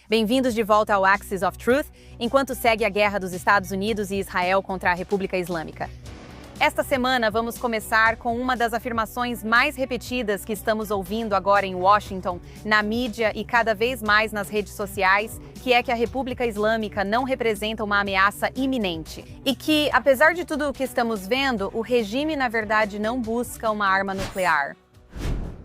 Bem-vindos de volta ao Axis of Truth, enquanto segue a guerra dos Estados Unidos e Israel contra a República Islâmica. Esta semana vamos começar com uma das afirmações mais repetidas que estamos ouvindo agora em Washington, na mídia e cada vez mais nas redes sociais, que é que a República Islâmica não representa uma ameaça iminente. E que, apesar de tudo o que estamos vendo, o regime, na verdade, não busca uma arma nuclear.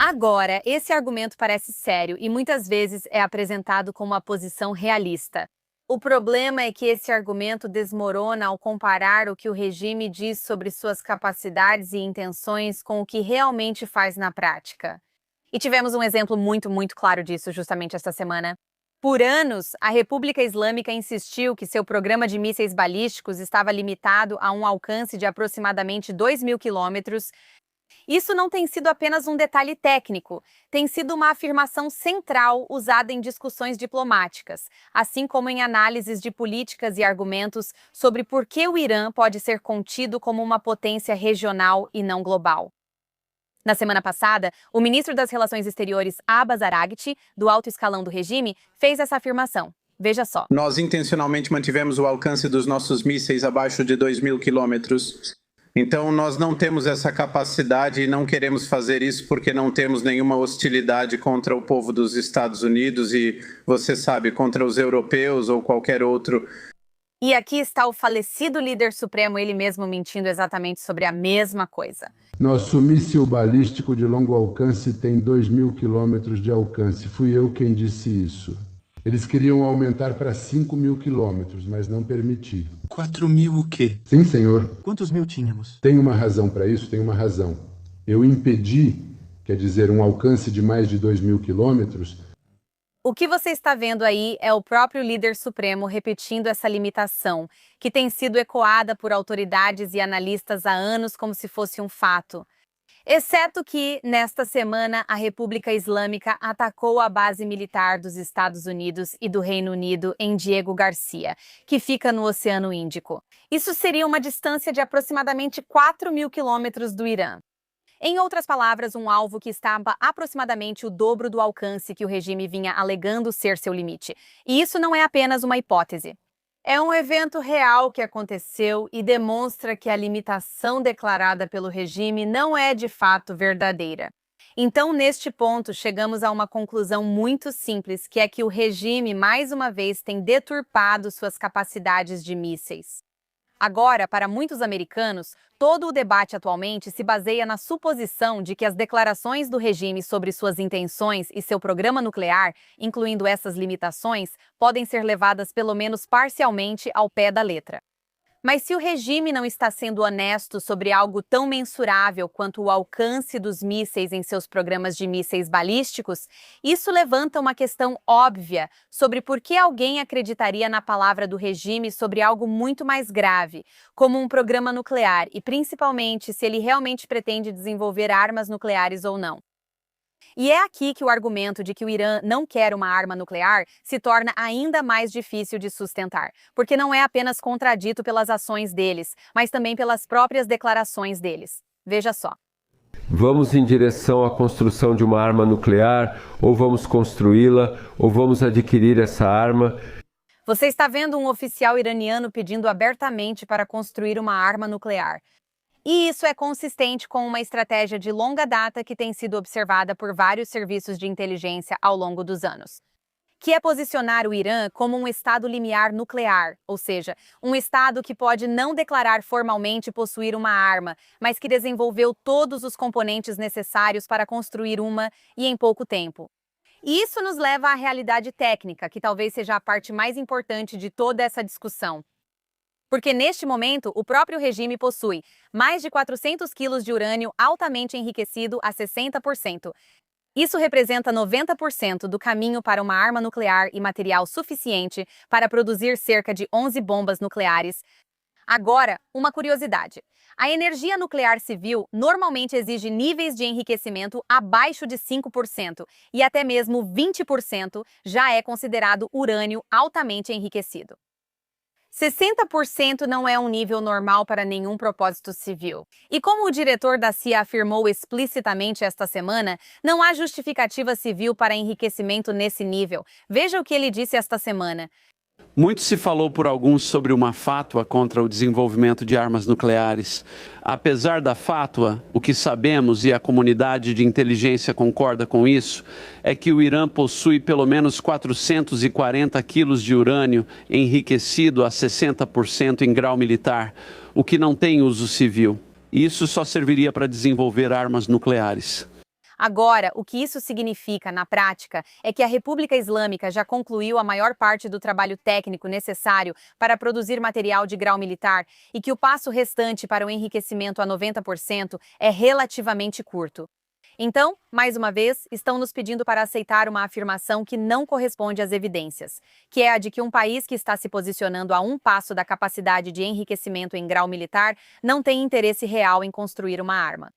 Agora, esse argumento parece sério e muitas vezes é apresentado como uma posição realista. O problema é que esse argumento desmorona ao comparar o que o regime diz sobre suas capacidades e intenções com o que realmente faz na prática. E tivemos um exemplo muito claro disso justamente esta semana. Por anos, a República Islâmica insistiu que seu programa de mísseis balísticos estava limitado a um alcance de aproximadamente 2.000 quilômetros. Isso não tem sido apenas um detalhe técnico, tem sido uma afirmação central usada em discussões diplomáticas, assim como em análises de políticas e argumentos sobre por que o Irã pode ser contido como uma potência regional e não global. Na semana passada, o ministro das Relações Exteriores, Abbas Araghchi, do alto escalão do regime, fez essa afirmação. Veja só. Nós intencionalmente mantivemos o alcance dos nossos mísseis abaixo de 2.000 quilômetros. Então, nós não temos essa capacidade e não queremos fazer isso porque não temos nenhuma hostilidade contra o povo dos Estados Unidos e, você sabe, contra os europeus ou qualquer outro. E aqui está o falecido líder supremo, ele mesmo mentindo exatamente sobre a mesma coisa. Nosso míssil balístico de longo alcance tem 2.000 quilômetros de alcance. Fui eu quem disse isso. Eles queriam aumentar para 5.000 quilômetros, mas não permiti. 4.000 o quê? Sim, senhor. Quantos mil tínhamos? Tem uma razão para isso, tem uma razão. Eu impedi, quer dizer, um alcance de mais de 2.000 quilômetros. O que você está vendo aí é o próprio líder supremo repetindo essa limitação, que tem sido ecoada por autoridades e analistas há anos como se fosse um fato. Exceto que, nesta semana, a República Islâmica atacou a base militar dos Estados Unidos e do Reino Unido em Diego Garcia, que fica no Oceano Índico. Isso seria uma distância de aproximadamente 4.000 quilômetros do Irã. Em outras palavras, um alvo que estava aproximadamente o dobro do alcance que o regime vinha alegando ser seu limite. E isso não é apenas uma hipótese. É um evento real que aconteceu e demonstra que a limitação declarada pelo regime não é de fato verdadeira. Então, neste ponto, chegamos a uma conclusão muito simples, que é que o regime, mais uma vez, tem deturpado suas capacidades de mísseis. Agora, para muitos americanos, todo o debate atualmente se baseia na suposição de que as declarações do regime sobre suas intenções e seu programa nuclear, incluindo essas limitações, podem ser levadas pelo menos parcialmente ao pé da letra. Mas se o regime não está sendo honesto sobre algo tão mensurável quanto o alcance dos mísseis em seus programas de mísseis balísticos, isso levanta uma questão óbvia sobre por que alguém acreditaria na palavra do regime sobre algo muito mais grave, como um programa nuclear, e principalmente se ele realmente pretende desenvolver armas nucleares ou não. E é aqui que o argumento de que o Irã não quer uma arma nuclear se torna ainda mais difícil de sustentar, porque não é apenas contradito pelas ações deles, mas também pelas próprias declarações deles. Veja só. Vamos em direção à construção de uma arma nuclear, ou vamos construí-la, ou vamos adquirir essa arma. Você está vendo um oficial iraniano pedindo abertamente para construir uma arma nuclear. E isso é consistente com uma estratégia de longa data que tem sido observada por vários serviços de inteligência ao longo dos anos, que é posicionar o Irã como um estado limiar nuclear, ou seja, um estado que pode não declarar formalmente possuir uma arma, mas que desenvolveu todos os componentes necessários para construir uma e em pouco tempo. E isso nos leva à realidade técnica, que talvez seja a parte mais importante de toda essa discussão. Porque neste momento, o próprio regime possui mais de 400 quilos de urânio altamente enriquecido a 60%. Isso representa 90% do caminho para uma arma nuclear e material suficiente para produzir cerca de 11 bombas nucleares. Agora, uma curiosidade. A energia nuclear civil normalmente exige níveis de enriquecimento abaixo de 5% e até mesmo 20% já é considerado urânio altamente enriquecido. 60% não é um nível normal para nenhum propósito civil. E como o diretor da CIA afirmou explicitamente esta semana, não há justificativa civil para enriquecimento nesse nível. Veja o que ele disse esta semana. Muito se falou por alguns sobre uma fátua contra o desenvolvimento de armas nucleares. Apesar da fátua, o que sabemos, e a comunidade de inteligência concorda com isso, é que o Irã possui pelo menos 440 quilos de urânio enriquecido a 60% em grau militar, o que não tem uso civil. Isso só serviria para desenvolver armas nucleares. Agora, o que isso significa na prática é que a República Islâmica já concluiu a maior parte do trabalho técnico necessário para produzir material de grau militar e que o passo restante para o enriquecimento a 90% é relativamente curto. Então, mais uma vez, estão nos pedindo para aceitar uma afirmação que não corresponde às evidências, que é a de que um país que está se posicionando a um passo da capacidade de enriquecimento em grau militar não tem interesse real em construir uma arma.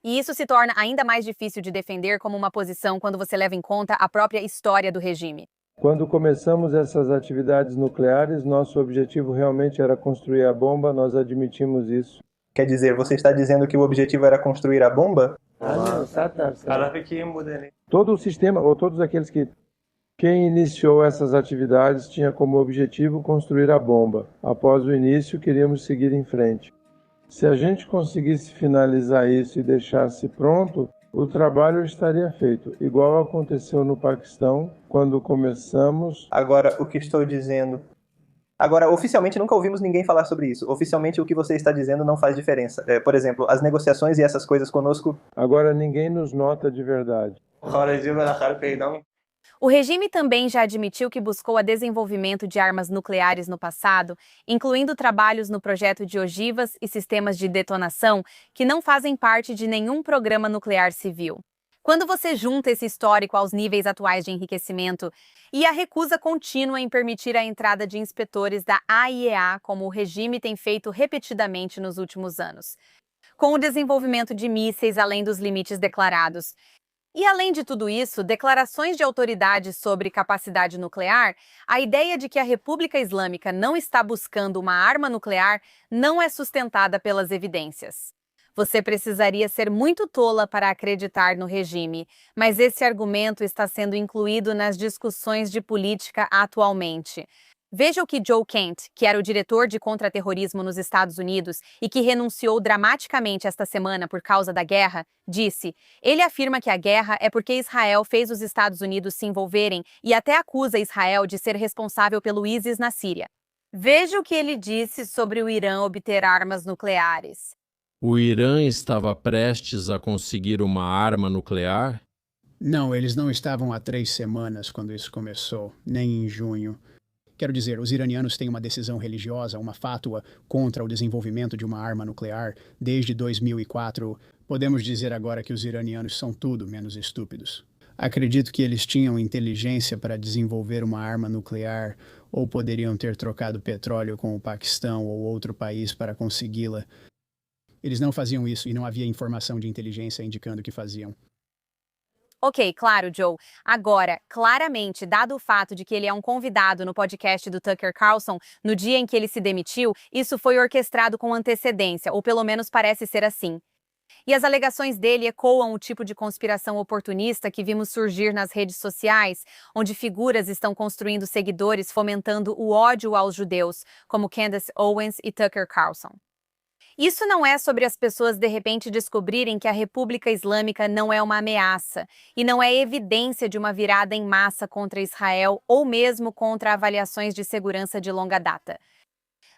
E isso se torna ainda mais difícil de defender como uma posição quando você leva em conta a própria história do regime. Quando começamos essas atividades nucleares, nosso objetivo realmente era construir a bomba, nós admitimos isso. Quer dizer, você está dizendo que o objetivo era construir a bomba? Todo o sistema, ou todos aqueles que... Quem iniciou essas atividades tinha como objetivo construir a bomba. Após o início, queríamos seguir em frente. Se a gente conseguisse finalizar isso e deixasse pronto, o trabalho estaria feito, igual aconteceu no Paquistão, quando começamos. Agora, o que estou dizendo... Agora, oficialmente nunca ouvimos ninguém falar sobre isso. Oficialmente o que você está dizendo não faz diferença. Por exemplo, as negociações e essas coisas conosco... Agora ninguém nos nota de verdade. O regime também já admitiu que buscou o desenvolvimento de armas nucleares no passado, incluindo trabalhos no projeto de ogivas e sistemas de detonação que não fazem parte de nenhum programa nuclear civil. Quando você junta esse histórico aos níveis atuais de enriquecimento e a recusa contínua em permitir a entrada de inspetores da AIEA, como o regime tem feito repetidamente nos últimos anos, com o desenvolvimento de mísseis além dos limites declarados, e além de tudo isso, declarações de autoridades sobre capacidade nuclear, a ideia de que a República Islâmica não está buscando uma arma nuclear não é sustentada pelas evidências. Você precisaria ser muito tola para acreditar no regime, mas esse argumento está sendo incluído nas discussões de política atualmente. Veja o que Joe Kent, que era o diretor de contra-terrorismo nos Estados Unidos e que renunciou dramaticamente esta semana por causa da guerra, disse. Ele afirma que a guerra é porque Israel fez os Estados Unidos se envolverem e até acusa Israel de ser responsável pelo ISIS na Síria. Veja o que ele disse sobre o Irã obter armas nucleares. O Irã estava prestes a conseguir uma arma nuclear? Não, eles não estavam há 3 semanas quando isso começou, nem em junho. Quero dizer, os iranianos têm uma decisão religiosa, uma fátua contra o desenvolvimento de uma arma nuclear desde 2004. Podemos dizer agora que os iranianos são tudo menos estúpidos. Acredito que eles tinham inteligência para desenvolver uma arma nuclear ou poderiam ter trocado petróleo com o Paquistão ou outro país para consegui-la. Eles não faziam isso e não havia informação de inteligência indicando que faziam. Ok, claro, Joe. Agora, claramente, dado o fato de que ele é um convidado no podcast do Tucker Carlson no dia em que ele se demitiu, isso foi orquestrado com antecedência, ou pelo menos parece ser assim. E as alegações dele ecoam o tipo de conspiração oportunista que vimos surgir nas redes sociais, onde figuras estão construindo seguidores fomentando o ódio aos judeus, como Candace Owens e Tucker Carlson. Isso não é sobre as pessoas de repente descobrirem que a República Islâmica não é uma ameaça e não é evidência de uma virada em massa contra Israel ou mesmo contra avaliações de segurança de longa data.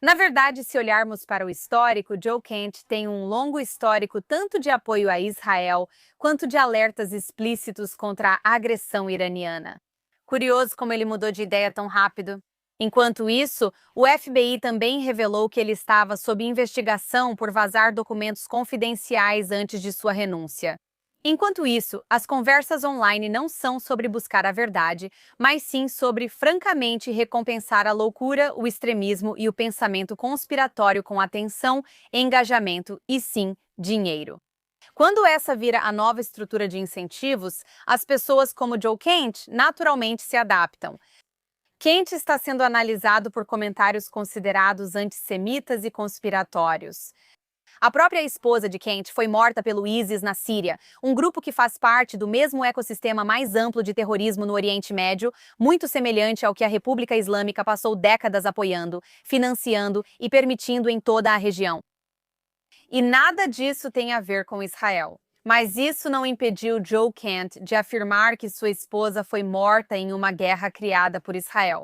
Na verdade, se olharmos para o histórico, Joe Kent tem um longo histórico tanto de apoio a Israel quanto de alertas explícitos contra a agressão iraniana. Curioso como ele mudou de ideia tão rápido. Enquanto isso, o FBI também revelou que ele estava sob investigação por vazar documentos confidenciais antes de sua renúncia. Enquanto isso, as conversas online não são sobre buscar a verdade, mas sim sobre, francamente, recompensar a loucura, o extremismo e o pensamento conspiratório com atenção, engajamento e, sim, dinheiro. Quando essa vira a nova estrutura de incentivos, as pessoas como Joe Kent naturalmente se adaptam. Kent está sendo analisado por comentários considerados antissemitas e conspiratórios. A própria esposa de Kent foi morta pelo ISIS na Síria, um grupo que faz parte do mesmo ecossistema mais amplo de terrorismo no Oriente Médio, muito semelhante ao que a República Islâmica passou décadas apoiando, financiando e permitindo em toda a região. E nada disso tem a ver com Israel. Mas isso não impediu Joe Kent de afirmar que sua esposa foi morta em uma guerra criada por Israel.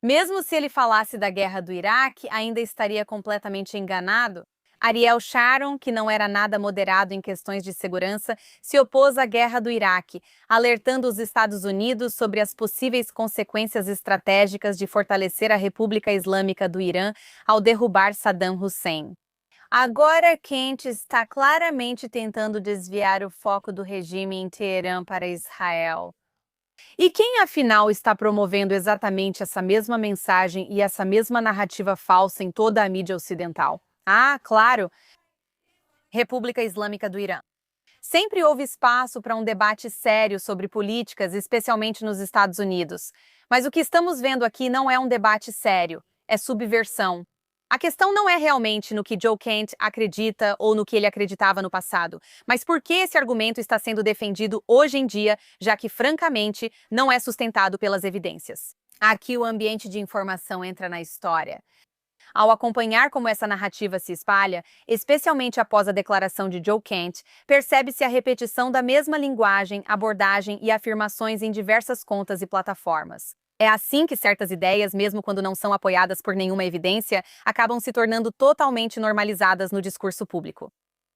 Mesmo se ele falasse da guerra do Iraque, ainda estaria completamente enganado. Ariel Sharon, que não era nada moderado em questões de segurança, se opôs à guerra do Iraque, alertando os Estados Unidos sobre as possíveis consequências estratégicas de fortalecer a República Islâmica do Irã ao derrubar Saddam Hussein. Agora, Kent está claramente tentando desviar o foco do regime em Teherã para Israel. E quem, afinal, está promovendo exatamente essa mesma mensagem e essa mesma narrativa falsa em toda a mídia ocidental? Ah, claro! República Islâmica do Irã. Sempre houve espaço para um debate sério sobre políticas, especialmente nos Estados Unidos. Mas o que estamos vendo aqui não é um debate sério, é subversão. A questão não é realmente no que Joe Kent acredita ou no que ele acreditava no passado, mas por que esse argumento está sendo defendido hoje em dia, já que, francamente, não é sustentado pelas evidências. Aqui o ambiente de informação entra na história. Ao acompanhar como essa narrativa se espalha, especialmente após a declaração de Joe Kent, percebe-se a repetição da mesma linguagem, abordagem e afirmações em diversas contas e plataformas. É assim que certas ideias, mesmo quando não são apoiadas por nenhuma evidência, acabam se tornando totalmente normalizadas no discurso público.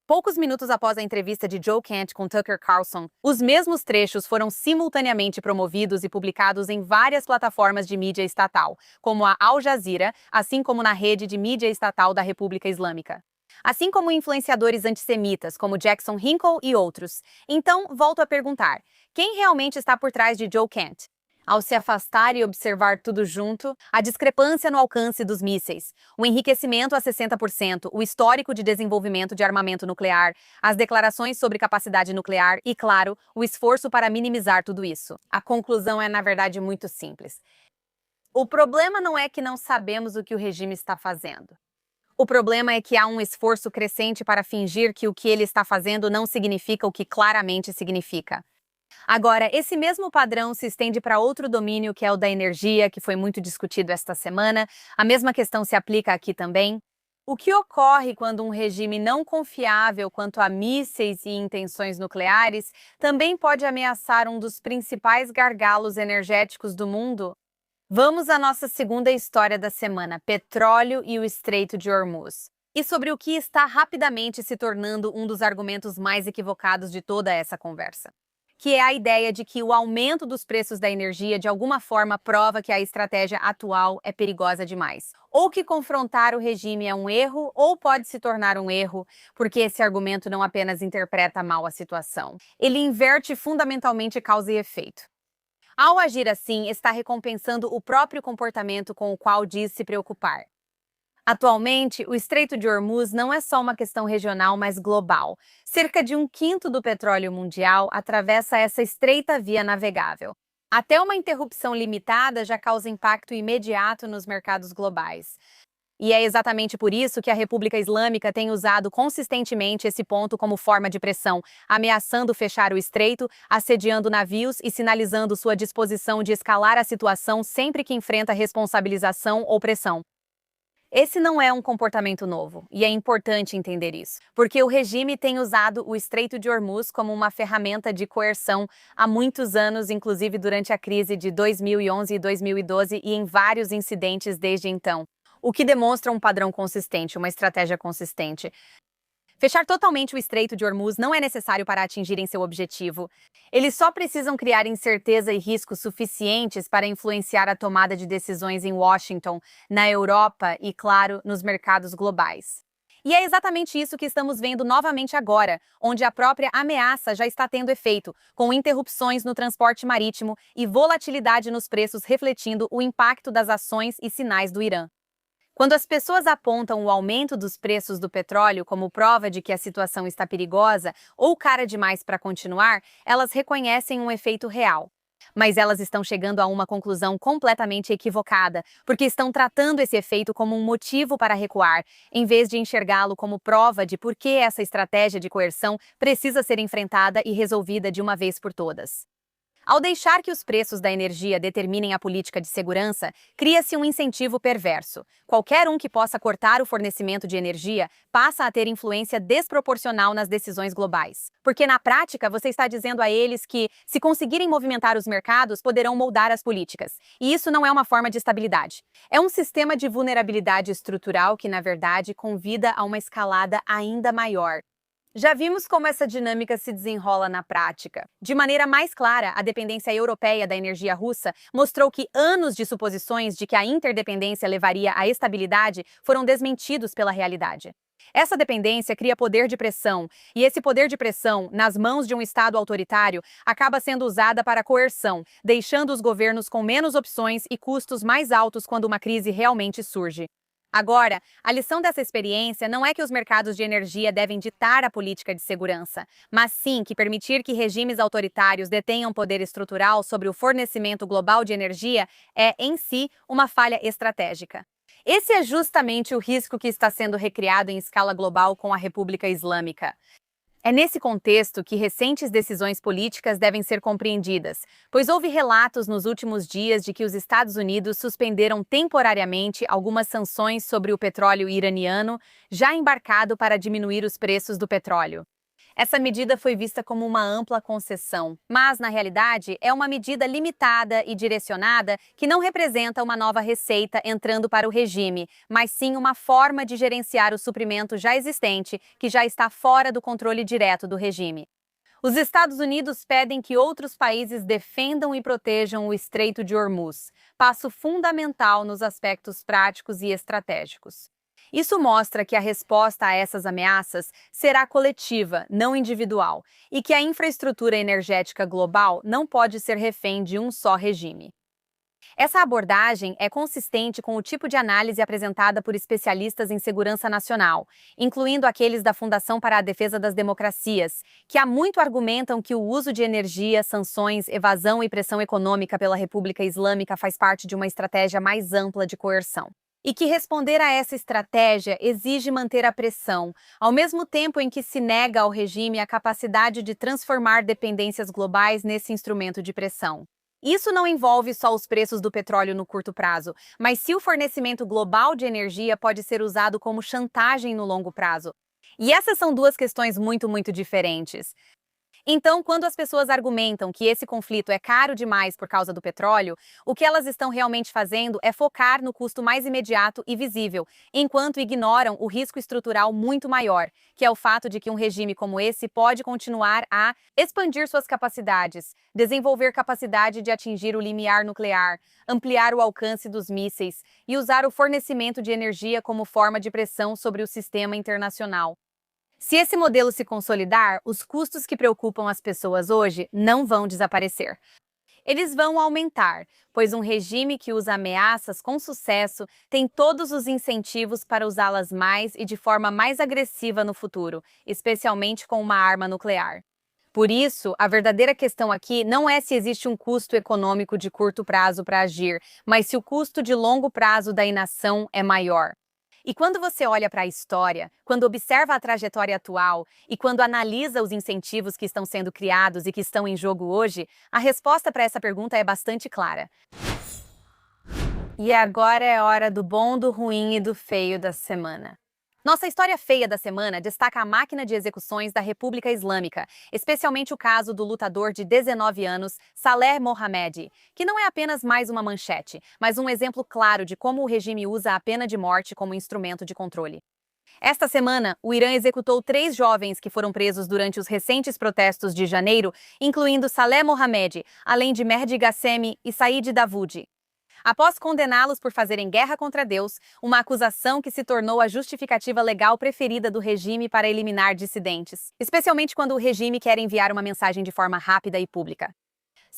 Poucos minutos após a entrevista de Joe Kent com Tucker Carlson, os mesmos trechos foram simultaneamente promovidos e publicados em várias plataformas de mídia estatal, como a Al Jazeera, assim como na rede de mídia estatal da República Islâmica. Assim como influenciadores antissemitas, como Jackson Hinkle e outros. Então, volto a perguntar, quem realmente está por trás de Joe Kent? Ao se afastar e observar tudo junto, a discrepância no alcance dos mísseis, o enriquecimento a 60%, o histórico de desenvolvimento de armamento nuclear, as declarações sobre capacidade nuclear e, claro, o esforço para minimizar tudo isso. A conclusão é, na verdade, muito simples. O problema não é que não sabemos o que o regime está fazendo. O problema é que há um esforço crescente para fingir que o que ele está fazendo não significa o que claramente significa. Agora, esse mesmo padrão se estende para outro domínio, que é o da energia, que foi muito discutido esta semana. A mesma questão se aplica aqui também. O que ocorre quando um regime não confiável quanto a mísseis e intenções nucleares também pode ameaçar um dos principais gargalos energéticos do mundo? Vamos à nossa segunda história da semana, petróleo e o Estreito de Hormuz. E sobre o que está rapidamente se tornando um dos argumentos mais equivocados de toda essa conversa, que é a ideia de que o aumento dos preços da energia de alguma forma prova que a estratégia atual é perigosa demais. Ou que confrontar o regime é um erro, ou pode se tornar um erro, porque esse argumento não apenas interpreta mal a situação, ele inverte fundamentalmente causa e efeito. Ao agir assim, está recompensando o próprio comportamento com o qual diz se preocupar. Atualmente, o Estreito de Hormuz não é só uma questão regional, mas global. Cerca de 1/5 do petróleo mundial atravessa essa estreita via navegável. Até uma interrupção limitada já causa impacto imediato nos mercados globais. E é exatamente por isso que a República Islâmica tem usado consistentemente esse ponto como forma de pressão, ameaçando fechar o estreito, assediando navios e sinalizando sua disposição de escalar a situação sempre que enfrenta responsabilização ou pressão. Esse não é um comportamento novo, e é importante entender isso, porque o regime tem usado o Estreito de Hormuz como uma ferramenta de coerção há muitos anos, inclusive durante a crise de 2011 e 2012 e em vários incidentes desde então, o que demonstra um padrão consistente, uma estratégia consistente. Fechar totalmente o Estreito de Hormuz não é necessário para atingirem seu objetivo. Eles só precisam criar incerteza e riscos suficientes para influenciar a tomada de decisões em Washington, na Europa e, claro, nos mercados globais. E é exatamente isso que estamos vendo novamente agora, onde a própria ameaça já está tendo efeito, com interrupções no transporte marítimo e volatilidade nos preços refletindo o impacto das ações e sinais do Irã. Quando as pessoas apontam o aumento dos preços do petróleo como prova de que a situação está perigosa ou cara demais para continuar, elas reconhecem um efeito real. Mas elas estão chegando a uma conclusão completamente equivocada, porque estão tratando esse efeito como um motivo para recuar, em vez de enxergá-lo como prova de por que essa estratégia de coerção precisa ser enfrentada e resolvida de uma vez por todas. Ao deixar que os preços da energia determinem a política de segurança, cria-se um incentivo perverso. Qualquer um que possa cortar o fornecimento de energia passa a ter influência desproporcional nas decisões globais. Porque, na prática, você está dizendo a eles que, se conseguirem movimentar os mercados, poderão moldar as políticas. E isso não é uma forma de estabilidade. É um sistema de vulnerabilidade estrutural que, na verdade, convida a uma escalada ainda maior. Já vimos como essa dinâmica se desenrola na prática. De maneira mais clara, a dependência europeia da energia russa mostrou que anos de suposições de que a interdependência levaria à estabilidade foram desmentidos pela realidade. Essa dependência cria poder de pressão, e esse poder de pressão, nas mãos de um Estado autoritário, acaba sendo usada para coerção, deixando os governos com menos opções e custos mais altos quando uma crise realmente surge. Agora, a lição dessa experiência não é que os mercados de energia devem ditar a política de segurança, mas sim que permitir que regimes autoritários detenham poder estrutural sobre o fornecimento global de energia é, em si, uma falha estratégica. Esse é justamente o risco que está sendo recriado em escala global com a República Islâmica. É nesse contexto que recentes decisões políticas devem ser compreendidas, pois houve relatos nos últimos dias de que os Estados Unidos suspenderam temporariamente algumas sanções sobre o petróleo iraniano, já embarcado para diminuir os preços do petróleo. Essa medida foi vista como uma ampla concessão, mas, na realidade, é uma medida limitada e direcionada que não representa uma nova receita entrando para o regime, mas sim uma forma de gerenciar o suprimento já existente, que já está fora do controle direto do regime. Os Estados Unidos pedem que outros países defendam e protejam o Estreito de Hormuz, passo fundamental nos aspectos práticos e estratégicos. Isso mostra que a resposta a essas ameaças será coletiva, não individual, e que a infraestrutura energética global não pode ser refém de um só regime. Essa abordagem é consistente com o tipo de análise apresentada por especialistas em segurança nacional, incluindo aqueles da Fundação para a Defesa das Democracias, que há muito argumentam que o uso de energia, sanções, evasão e pressão econômica pela República Islâmica faz parte de uma estratégia mais ampla de coerção. E que responder a essa estratégia exige manter a pressão, ao mesmo tempo em que se nega ao regime a capacidade de transformar dependências globais nesse instrumento de pressão. Isso não envolve só os preços do petróleo no curto prazo, mas se o fornecimento global de energia pode ser usado como chantagem no longo prazo. E essas são duas questões muito diferentes. Então, quando as pessoas argumentam que esse conflito é caro demais por causa do petróleo, o que elas estão realmente fazendo é focar no custo mais imediato e visível, enquanto ignoram o risco estrutural muito maior, que é o fato de que um regime como esse pode continuar a expandir suas capacidades, desenvolver capacidade de atingir o limiar nuclear, ampliar o alcance dos mísseis e usar o fornecimento de energia como forma de pressão sobre o sistema internacional. Se esse modelo se consolidar, os custos que preocupam as pessoas hoje não vão desaparecer. Eles vão aumentar, pois um regime que usa ameaças com sucesso tem todos os incentivos para usá-las mais e de forma mais agressiva no futuro, especialmente com uma arma nuclear. Por isso, a verdadeira questão aqui não é se existe um custo econômico de curto prazo para agir, mas se o custo de longo prazo da inação é maior. E quando você olha para a história, quando observa a trajetória atual e quando analisa os incentivos que estão sendo criados e que estão em jogo hoje, a resposta para essa pergunta é bastante clara. E agora é hora do bom, do ruim e do feio da semana. Nossa história feia da semana destaca a máquina de execuções da República Islâmica, especialmente o caso do lutador de 19 anos, Saleh Mohammadi, que não é apenas mais uma manchete, mas um exemplo claro de como o regime usa a pena de morte como instrumento de controle. Esta semana, o Irã executou 3 jovens que foram presos durante os recentes protestos de janeiro, incluindo Saleh Mohammadi, além de Mehdi Ghassemi e Said Dawoodi. Após condená-los por fazerem guerra contra Deus, uma acusação que se tornou a justificativa legal preferida do regime para eliminar dissidentes, especialmente quando o regime quer enviar uma mensagem de forma rápida e pública.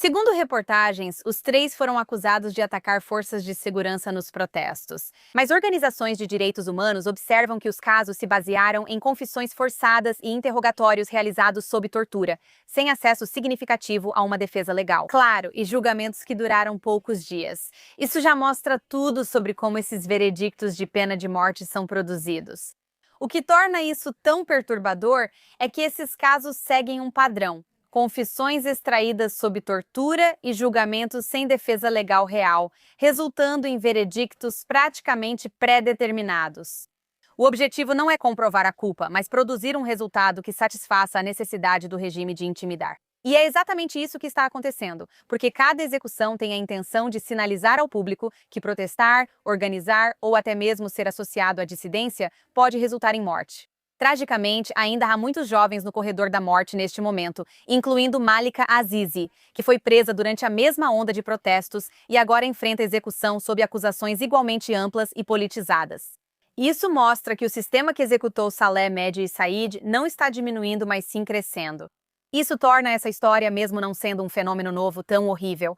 Segundo reportagens, os 3 foram acusados de atacar forças de segurança nos protestos. Mas organizações de direitos humanos observam que os casos se basearam em confissões forçadas e interrogatórios realizados sob tortura, sem acesso significativo a uma defesa legal. Claro, e julgamentos que duraram poucos dias. Isso já mostra tudo sobre como esses veredictos de pena de morte são produzidos. O que torna isso tão perturbador é que esses casos seguem um padrão. Confissões extraídas sob tortura e julgamentos sem defesa legal real, resultando em veredictos praticamente pré-determinados. O objetivo não é comprovar a culpa, mas produzir um resultado que satisfaça a necessidade do regime de intimidar. E é exatamente isso que está acontecendo, porque cada execução tem a intenção de sinalizar ao público que protestar, organizar ou até mesmo ser associado à dissidência pode resultar em morte. Tragicamente, ainda há muitos jovens no corredor da morte neste momento, incluindo Malika Azizi, que foi presa durante a mesma onda de protestos e agora enfrenta execução sob acusações igualmente amplas e politizadas. Isso mostra que o sistema que executou Saleh Mehdi e Said não está diminuindo, mas sim crescendo. Isso torna essa história, mesmo não sendo um fenômeno novo, tão horrível.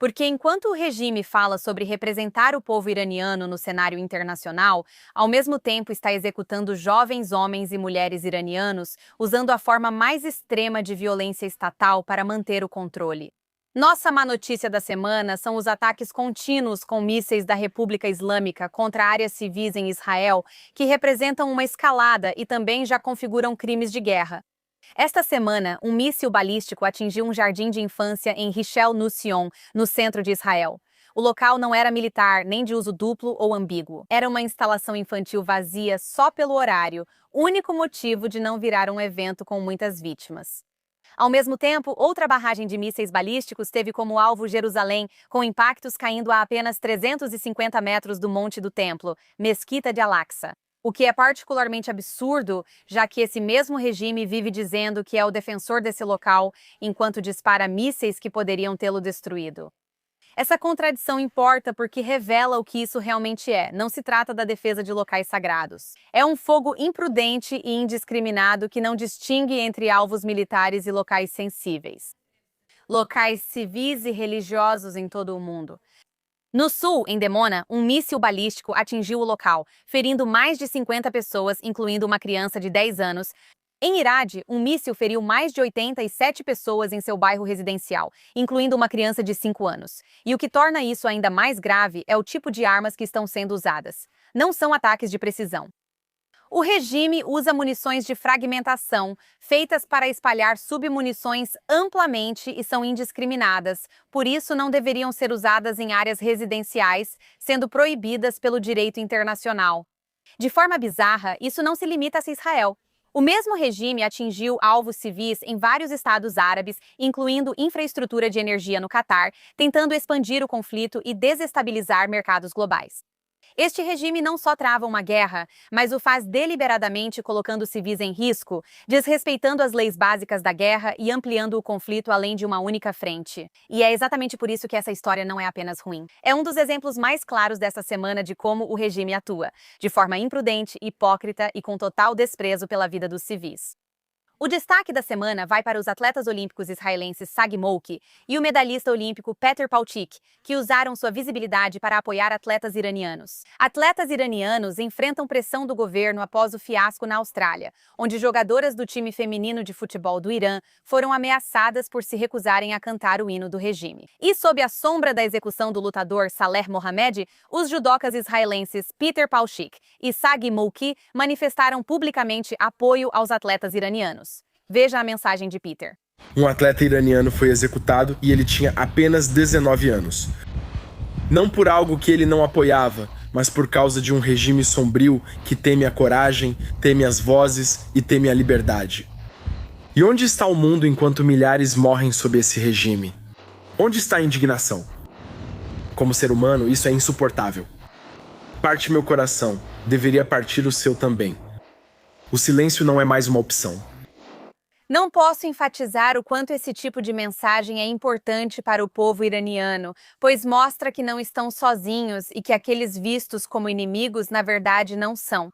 Porque enquanto o regime fala sobre representar o povo iraniano no cenário internacional, ao mesmo tempo está executando jovens homens e mulheres iranianos usando a forma mais extrema de violência estatal para manter o controle. Nossa má notícia da semana são os ataques contínuos com mísseis da República Islâmica contra áreas civis em Israel, que representam uma escalada e também já configuram crimes de guerra. Esta semana, um míssil balístico atingiu um jardim de infância em Rishon LeZion, no centro de Israel. O local não era militar, nem de uso duplo ou ambíguo. Era uma instalação infantil vazia só pelo horário, único motivo de não virar um evento com muitas vítimas. Ao mesmo tempo, outra barragem de mísseis balísticos teve como alvo Jerusalém, com impactos caindo a apenas 350 metros do Monte do Templo, Mesquita de Al-Aqsa. O que é particularmente absurdo, já que esse mesmo regime vive dizendo que é o defensor desse local, enquanto dispara mísseis que poderiam tê-lo destruído. Essa contradição importa porque revela o que isso realmente é. Não se trata da defesa de locais sagrados. É um fogo imprudente e indiscriminado que não distingue entre alvos militares e locais sensíveis. Locais civis e religiosos em todo o mundo. No sul, em Demona, um míssil balístico atingiu o local, ferindo mais de 50 pessoas, incluindo uma criança de 10 anos. Em Irade, um míssil feriu mais de 87 pessoas em seu bairro residencial, incluindo uma criança de 5 anos. E o que torna isso ainda mais grave é o tipo de armas que estão sendo usadas. Não são ataques de precisão. O regime usa munições de fragmentação, feitas para espalhar submunições amplamente e são indiscriminadas, por isso não deveriam ser usadas em áreas residenciais, sendo proibidas pelo direito internacional. De forma bizarra, isso não se limita a Israel. O mesmo regime atingiu alvos civis em vários estados árabes, incluindo infraestrutura de energia no Catar, tentando expandir o conflito e desestabilizar mercados globais. Este regime não só trava uma guerra, mas o faz deliberadamente colocando civis em risco, desrespeitando as leis básicas da guerra e ampliando o conflito além de uma única frente. E é exatamente por isso que essa história não é apenas ruim. É um dos exemplos mais claros dessa semana de como o regime atua, de forma imprudente, hipócrita e com total desprezo pela vida dos civis. O destaque da semana vai para os atletas olímpicos israelenses Sagi Mouki e o medalhista olímpico Peter Palchik, que usaram sua visibilidade para apoiar atletas iranianos. Atletas iranianos enfrentam pressão do governo após o fiasco na Austrália, onde jogadoras do time feminino de futebol do Irã foram ameaçadas por se recusarem a cantar o hino do regime. E sob a sombra da execução do lutador Saleh Mohammadi, os judocas israelenses Peter Palchik e Sagi Mouki manifestaram publicamente apoio aos atletas iranianos. Veja a mensagem de Peter. Um atleta iraniano foi executado e ele tinha apenas 19 anos. Não por algo que ele não apoiava, mas por causa de um regime sombrio que teme a coragem, teme as vozes e teme a liberdade. E onde está o mundo enquanto milhares morrem sob esse regime? Onde está a indignação? Como ser humano, isso é insuportável. Parte meu coração, deveria partir o seu também. O silêncio não é mais uma opção. Não posso enfatizar o quanto esse tipo de mensagem é importante para o povo iraniano, pois mostra que não estão sozinhos e que aqueles vistos como inimigos, na verdade, não são.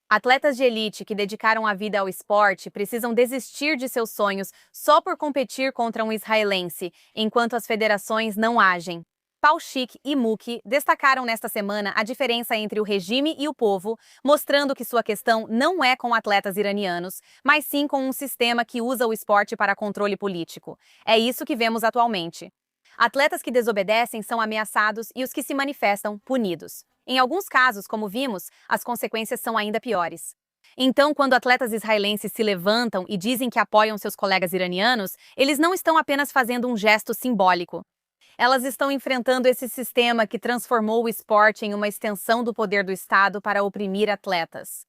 Atletas de elite que dedicaram a vida ao esporte precisam desistir de seus sonhos só por competir contra um israelense, enquanto as federações não agem. Pauchik e Muki destacaram nesta semana a diferença entre o regime e o povo, mostrando que sua questão não é com atletas iranianos, mas sim com um sistema que usa o esporte para controle político. É isso que vemos atualmente. Atletas que desobedecem são ameaçados e os que se manifestam, punidos. Em alguns casos, como vimos, as consequências são ainda piores. Então, quando atletas israelenses se levantam e dizem que apoiam seus colegas iranianos, eles não estão apenas fazendo um gesto simbólico. Elas estão enfrentando esse sistema que transformou o esporte em uma extensão do poder do Estado para oprimir atletas.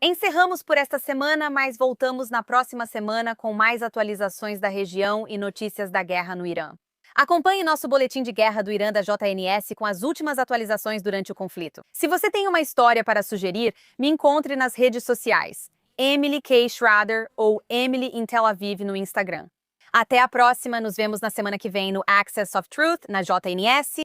Encerramos por esta semana, mas voltamos na próxima semana com mais atualizações da região e notícias da guerra no Irã. Acompanhe nosso boletim de guerra do Irã da JNS com as últimas atualizações durante o conflito. Se você tem uma história para sugerir, me encontre nas redes sociais, Emily K. Schrader ou Emily in Tel Aviv no Instagram. Até a próxima, nos vemos na semana que vem no Access of Truth, na JNS.